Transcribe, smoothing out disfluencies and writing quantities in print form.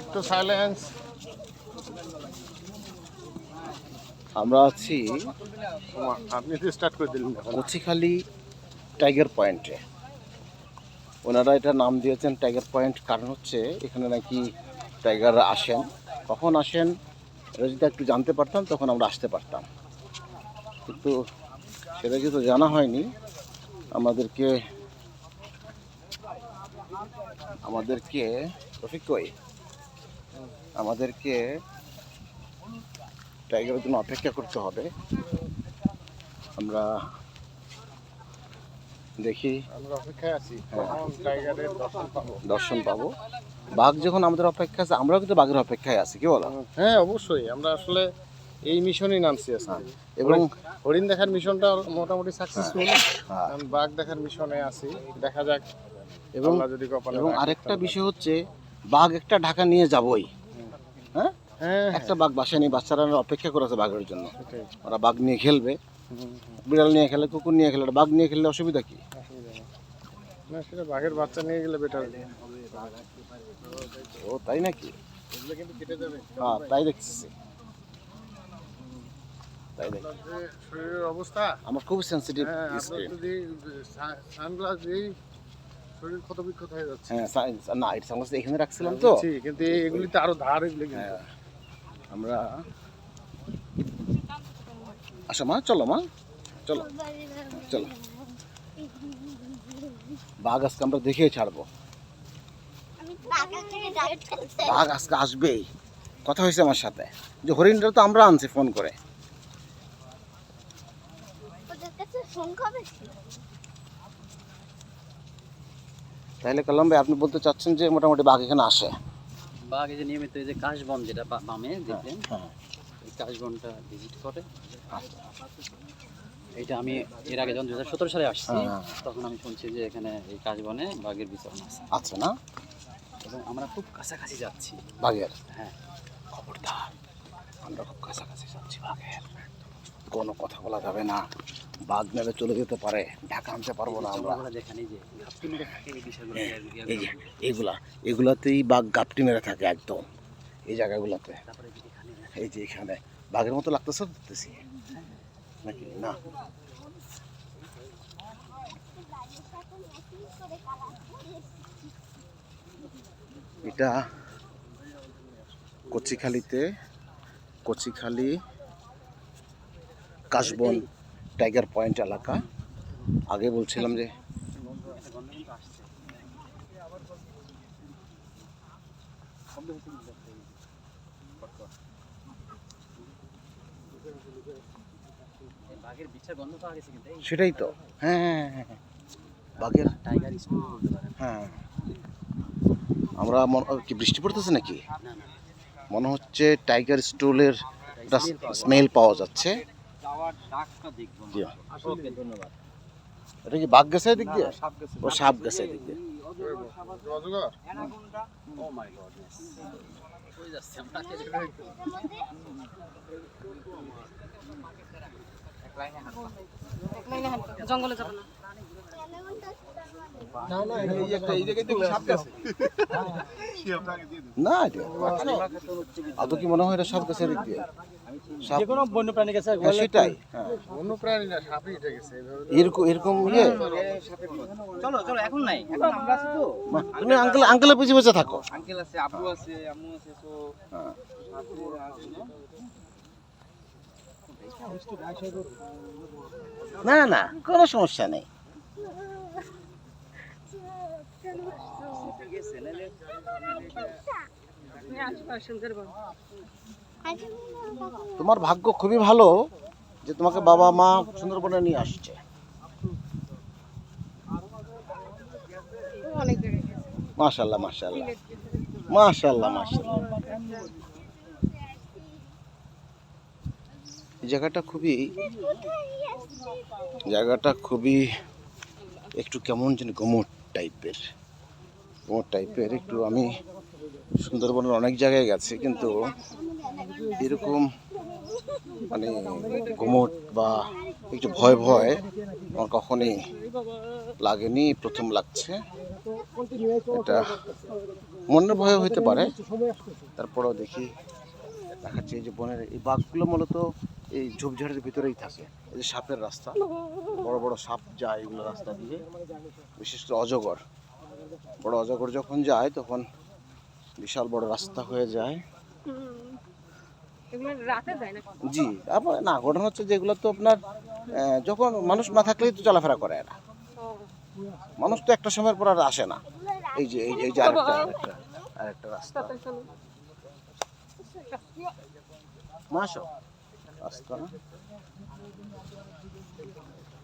একটু সাইলেন্স। আমরা আছি আপনি তো স্টার্ট করে দিলেন। কচিখালি টাইগার পয়েন্টে। ওনারা এটা নাম দিয়েছেন টাইগার পয়েন্ট, কারণ হচ্ছে এখানে নাকি টাইগাররা আসেন। কখন আসেন এটা যদি একটু জানতে পারতাম তখন আমরা আসতে পারতাম, কিন্তু সেটা যেহেতু জানা হয়নি আমাদেরকে রফিক কই আমাদেরকে টাইগারের জন্য অপেক্ষা করতে হবে। আমরা দেখি, আমরা অপেক্ষায় আছি কখন টাইগারের দর্শন পাবো। বাঘ যখন আমাদের অপেক্ষা আছে, আমরাও কিন্তু বাঘের অপেক্ষায় আছি, কি বলো? হ্যাঁ অবশ্যই, আমরা আসলে এই মিশনই নামছি আজকে। এবং হরিণ দেখার মিশনটা মোটামুটি সাকসেসফুল। হ্যাঁ, বাঘ দেখার মিশনে আছি, দেখা যাক। এবং যদি কপালে এবং আরেকটা বিষয় হচ্ছে বাঘ একটা ঢাকা নিয়ে যাবই। হ্যাঁ, হ্যাঁ একটা বাঘ বাসায় নিয়ে বাচ্চারা অপেক্ষা করেছে বাঘের জন্য। সেটাই। ওরা বাঘ নিয়ে খেলবে, বিড়াল নিয়ে খেলে, কুকুর নিয়ে খেলে, বাঘ নিয়ে খেললে অসুবিধা কি? না, সেটা বাঘের বাচ্চা নিয়ে গেলে বেটার। ও তাই নাকি? এগুলো কিন্তু কেটে যাবে। হ্যাঁ, তাই দেখছি। শরীরের অবস্থা আমার খুব সেন্সিটিভ স্কিন। যদি সানগ্লাস দিই শরীর ক্ষত বিক্ষত হয়ে যাচ্ছে। হ্যাঁ, না, এটা সানগ্লাস এখানে রাখছিলাম তো, কিন্তু এগুলিতে আরো ধার, এগুলো কিন্তু। আমরা আসো মা, চলো মা, চলো চলো। বাঘ আজকে আমরা দেখেই ছাড়বো। বাঘ আজকে আসবেই, কথা হয়েছে আমার সাথে, যে হরিণটা তো আমরা আনছি ফোন করে। তাহলে কালাম ভাই, আপনি বলতে চাচ্ছেন যে মোটামুটি বাঘ এখানে আসে? বাঘ এই যে নিয়মিত এই যে কাশবন যেটা বামে দেখলেন, এই কাশবনটা ভিজিট করে। এটা আমি এর আগে যখন 2017 সালে আসছি তখন আমি শুনছি যে এখানে এই কাশবনে বাঘের বিচরণ আছে। আচ্ছা না? এবং আমরা খুব কাছাকাছি যাচ্ছি বাঘের। হ্যাঁ, খবরদার, আমরা খুব কাছাকাছি যাচ্ছি বাঘের, কোনো কথা বলা যাবে না। বাঘ মেরে চলে যেতে পারে, ঢাকা আনতে পারবো না আমরা। দেখেন এই যে ঘাপটি মেরে থাকে এই বিষয়গুলো। এই যে এগুলাতেই বাঘ গাপটি মেরে থাকে একদম, এই জায়গাগুলোতে। তারপরে এখানে এই যে এখানে বাঘের মতো লাগতেছে, দেখতেছি নাকি না? এটা কচিখালি কাশবন টাইগার পয়েন্ট এলাকা। আগে বলছিলাম যে বাঘের বিচ্ছার গন্ধ পাওয়া গেছে, কিন্তু সেটাই তো। হ্যাঁ হ্যাঁ হ্যাঁ, বাঘের টাইগার স্কুল বলতে পারেন। হ্যাঁ, আমরা কি বৃষ্টি পড়তেছে নাকি? মনে হচ্ছে টাইগার স্টুলের স্মেল পাওয়া যাচ্ছে। ধন্যবাদ। এটা কি বাঘ গেছে এদিক দিয়ে? ও সাপ গেছে এদিক দিয়ে। জঙ্গলে যাবো না। না, আদৌ কি মনে হয় এটা সাপ গেছে এদিক দিয়ে? যেকোনো বন্য প্রাণী গেছে, সেটাই। বন্যপ্রাণী না, সাপই উঠে গেছে এরকম ইয়ে। চলো চলো, এখন নাই, এখন আমরা আছি তো। তুমি আঙ্কেলের পিছিয়ে পিছিয়ে থাকো। আঙ্কেল আছে, আব্বু আছে, আম্মু আছে, তো না না, কোনো সমস্যা নেই। তোমার ভাগ্য খুবই ভালো যে তোমাকে বাবা মা সুন্দরবনে নিয়ে আসছে। মাশাআল্লাহ মাশাআল্লাহ মাশাআল্লাহ মাশাআল্লাহ। জায়গাটা খুবই একটু কেমন যেন ঘুমট টাইপের একটু। আমি সুন্দরবনের অনেক জায়গায় গেছি, কিন্তু এরকম মানে ঘুমট বা একটু ভয় আমার কখনই লাগেনি, প্রথম লাগছে। এটা মনের ভয় হইতে পারে, তারপরেও দেখি দেখাচ্ছি। এই যে বনের এই বাঘগুলো মূলত এই ঝোপঝাড়ের ভিতরেই থাকে। এই যে সাপের রাস্তা, বড় বড় সাপ যায় এগুলো রাস্তা দিয়ে, বিশেষ করে অজগর। বড় অজগর যখন যায় তখন বিশাল বড় রাস্তা হয়ে যায়। এগুলো রাতে যায় না? জি, আবার না, ঘটনা হচ্ছে যেগুলো তো আপনার যখন মানুষ না থাকলেই তো চলাফেরা করে এরা। মানুষ তো একটা সময়ের পর আর আসে না। এই যে এই যে আরেকটা রাস্তা, মাসো রাস্তা না।